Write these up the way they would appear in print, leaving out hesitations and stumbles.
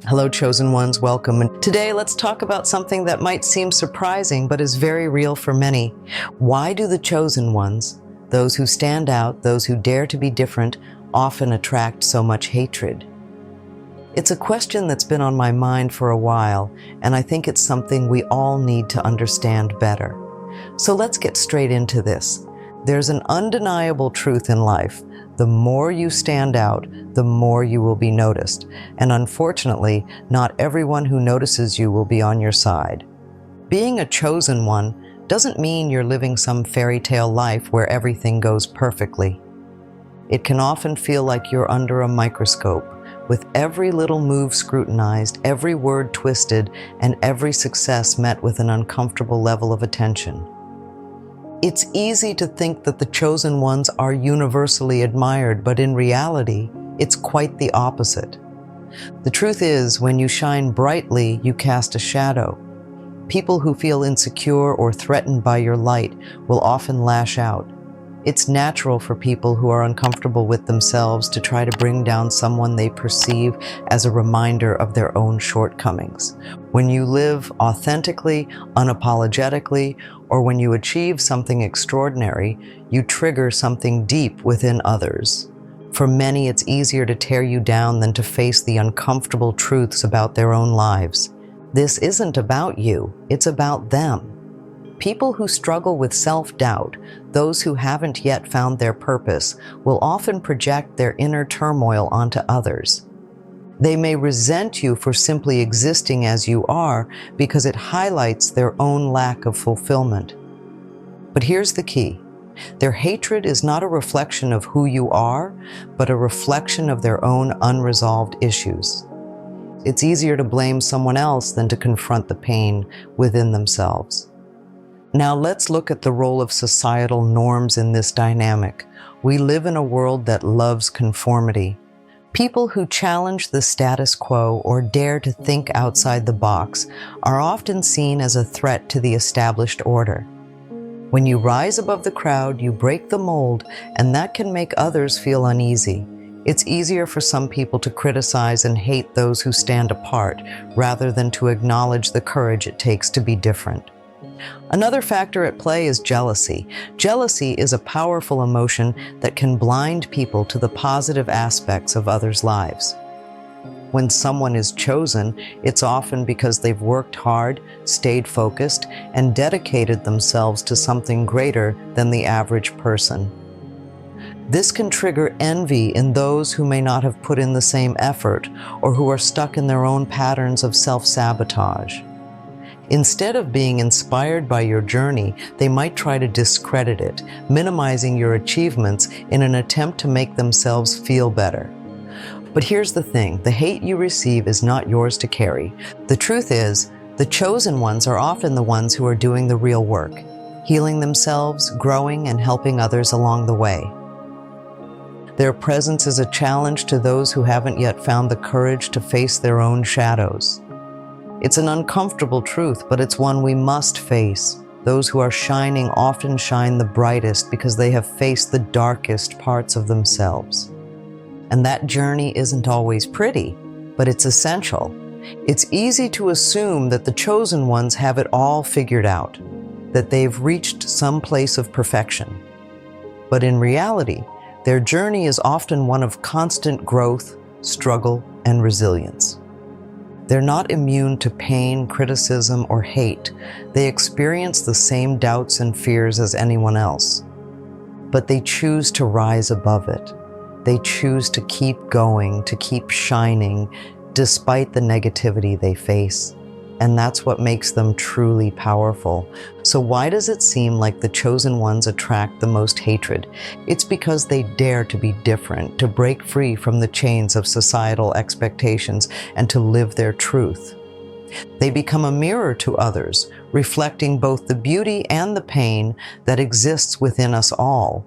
Hello, chosen ones, welcome. And today, let's talk about something that might seem surprising, but is very real for many. Why do the chosen ones, those who stand out, those who dare to be different, often attract so much hatred? It's a question that's been on my mind for a while, and I think it's something we all need to understand better. So let's get straight into this. There's an undeniable truth in life. The more you stand out, the more you will be noticed. And unfortunately, not everyone who notices you will be on your side. Being a chosen one doesn't mean you're living some fairy tale life where everything goes perfectly. It can often feel like you're under a microscope, with every little move scrutinized, every word twisted, and every success met with an uncomfortable level of attention. It's easy to think that the chosen ones are universally admired, but in reality, it's quite the opposite. The truth is, when you shine brightly, you cast a shadow. People who feel insecure or threatened by your light will often lash out. It's natural for people who are uncomfortable with themselves to try to bring down someone they perceive as a reminder of their own shortcomings. When you live authentically, unapologetically, or when you achieve something extraordinary, you trigger something deep within others. For many, it's easier to tear you down than to face the uncomfortable truths about their own lives. This isn't about you, it's about them. People who struggle with self-doubt, those who haven't yet found their purpose, will often project their inner turmoil onto others. They may resent you for simply existing as you are because it highlights their own lack of fulfillment. But here's the key. Their hatred is not a reflection of who you are, but a reflection of their own unresolved issues. It's easier to blame someone else than to confront the pain within themselves. Now let's look at the role of societal norms in this dynamic. We live in a world that loves conformity. People who challenge the status quo or dare to think outside the box are often seen as a threat to the established order. When you rise above the crowd, you break the mold, and that can make others feel uneasy. It's easier for some people to criticize and hate those who stand apart, rather than to acknowledge the courage it takes to be different. Another factor at play is jealousy. Jealousy is a powerful emotion that can blind people to the positive aspects of others' lives. When someone is chosen, it's often because they've worked hard, stayed focused, and dedicated themselves to something greater than the average person. This can trigger envy in those who may not have put in the same effort or who are stuck in their own patterns of self-sabotage. Instead of being inspired by your journey, they might try to discredit it, minimizing your achievements in an attempt to make themselves feel better. But here's the thing, the hate you receive is not yours to carry. The truth is, the chosen ones are often the ones who are doing the real work, healing themselves, growing, and helping others along the way. Their presence is a challenge to those who haven't yet found the courage to face their own shadows. It's an uncomfortable truth, but it's one we must face. Those who are shining often shine the brightest because they have faced the darkest parts of themselves. And that journey isn't always pretty, but it's essential. It's easy to assume that the chosen ones have it all figured out, that they've reached some place of perfection. But in reality, their journey is often one of constant growth, struggle, and resilience. They're not immune to pain, criticism, or hate. They experience the same doubts and fears as anyone else. But they choose to rise above it. They choose to keep going, to keep shining, despite the negativity they face. And that's what makes them truly powerful. So why does it seem like the chosen ones attract the most hatred? It's because they dare to be different, to break free from the chains of societal expectations, and to live their truth. They become a mirror to others, reflecting both the beauty and the pain that exists within us all.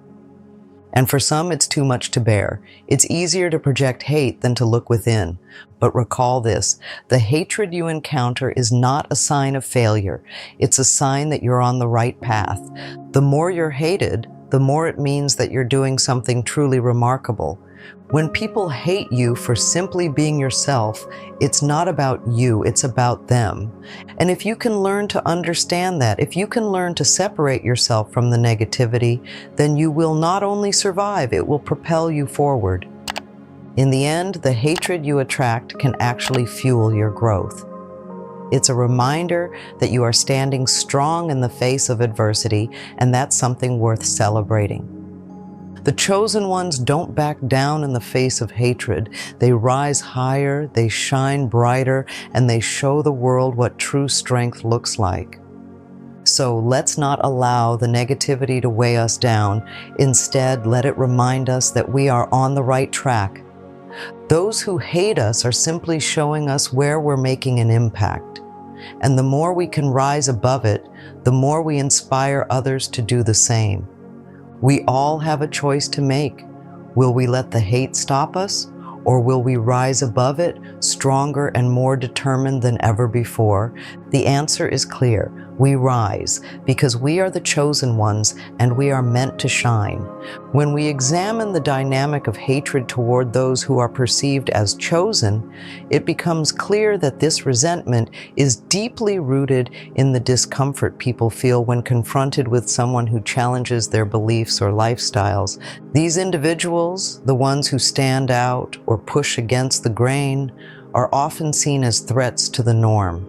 And for some, it's too much to bear. It's easier to project hate than to look within. But recall this, the hatred you encounter is not a sign of failure. It's a sign that you're on the right path. The more you're hated, the more it means that you're doing something truly remarkable. When people hate you for simply being yourself, it's not about you, it's about them. And if you can learn to understand that, if you can learn to separate yourself from the negativity, then you will not only survive, it will propel you forward. In the end, the hatred you attract can actually fuel your growth. It's a reminder that you are standing strong in the face of adversity, and that's something worth celebrating. The chosen ones don't back down in the face of hatred. They rise higher, they shine brighter, and they show the world what true strength looks like. So let's not allow the negativity to weigh us down. Instead, let it remind us that we are on the right track. Those who hate us are simply showing us where we're making an impact. And the more we can rise above it, the more we inspire others to do the same. We all have a choice to make. Will we let the hate stop us, or will we rise above it, stronger and more determined than ever before? The answer is clear. We rise, because we are the chosen ones and we are meant to shine. When we examine the dynamic of hatred toward those who are perceived as chosen, it becomes clear that this resentment is deeply rooted in the discomfort people feel when confronted with someone who challenges their beliefs or lifestyles. These individuals, the ones who stand out or push against the grain, are often seen as threats to the norm.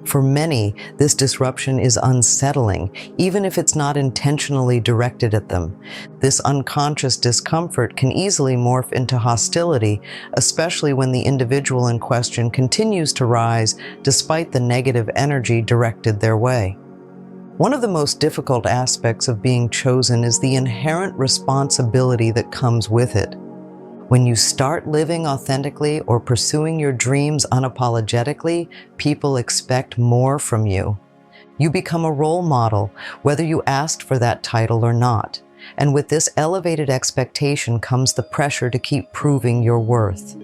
For many, this disruption is unsettling, even if it's not intentionally directed at them. This unconscious discomfort can easily morph into hostility, especially when the individual in question continues to rise despite the negative energy directed their way. One of the most difficult aspects of being chosen is the inherent responsibility that comes with it. When you start living authentically or pursuing your dreams unapologetically, people expect more from you. You become a role model, whether you asked for that title or not. And with this elevated expectation comes the pressure to keep proving your worth.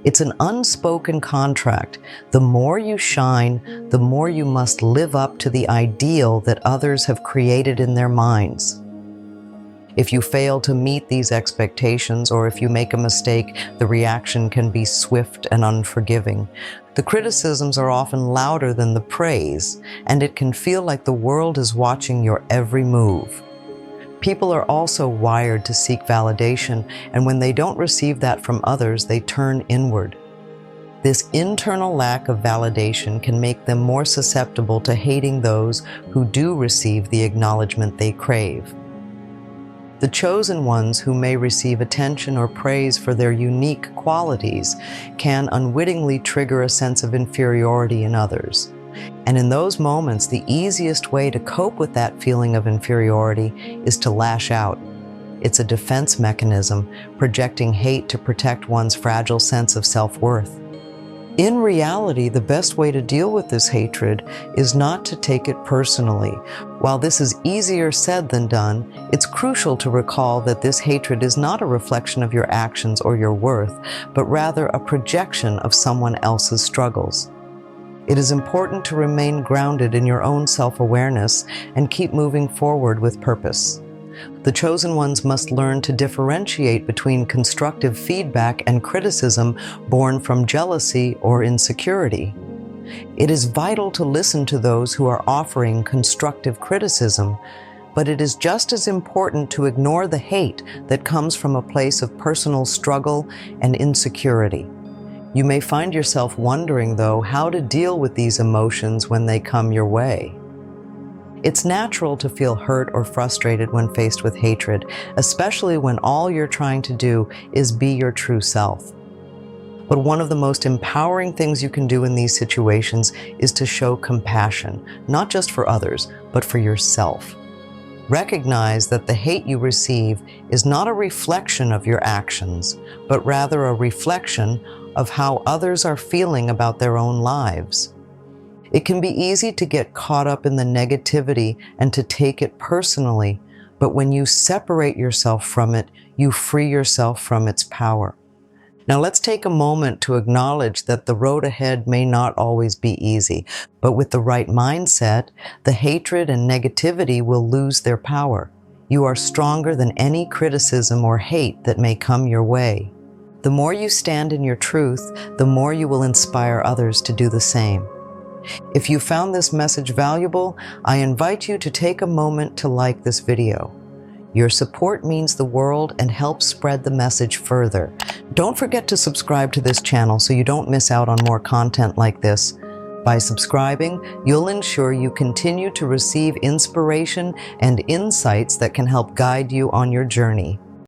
It's an unspoken contract. The more you shine, the more you must live up to the ideal that others have created in their minds. If you fail to meet these expectations, or if you make a mistake, the reaction can be swift and unforgiving. The criticisms are often louder than the praise, and it can feel like the world is watching your every move. People are also wired to seek validation, and when they don't receive that from others, they turn inward. This internal lack of validation can make them more susceptible to hating those who do receive the acknowledgement they crave. The chosen ones, who may receive attention or praise for their unique qualities, can unwittingly trigger a sense of inferiority in others. And in those moments, the easiest way to cope with that feeling of inferiority is to lash out. It's a defense mechanism, projecting hate to protect one's fragile sense of self-worth. In reality, the best way to deal with this hatred is not to take it personally. While this is easier said than done, it's crucial to recall that this hatred is not a reflection of your actions or your worth, but rather a projection of someone else's struggles. It is important to remain grounded in your own self-awareness and keep moving forward with purpose. The chosen ones must learn to differentiate between constructive feedback and criticism born from jealousy or insecurity. It is vital to listen to those who are offering constructive criticism, but it is just as important to ignore the hate that comes from a place of personal struggle and insecurity. You may find yourself wondering, though, how to deal with these emotions when they come your way. It's natural to feel hurt or frustrated when faced with hatred, especially when all you're trying to do is be your true self. But one of the most empowering things you can do in these situations is to show compassion, not just for others, but for yourself. Recognize that the hate you receive is not a reflection of your actions, but rather a reflection of how others are feeling about their own lives. It can be easy to get caught up in the negativity and to take it personally, but when you separate yourself from it, you free yourself from its power. Now let's take a moment to acknowledge that the road ahead may not always be easy, but with the right mindset, the hatred and negativity will lose their power. You are stronger than any criticism or hate that may come your way. The more you stand in your truth, the more you will inspire others to do the same. If you found this message valuable, I invite you to take a moment to like this video. Your support means the world and helps spread the message further. Don't forget to subscribe to this channel so you don't miss out on more content like this. By subscribing, you'll ensure you continue to receive inspiration and insights that can help guide you on your journey.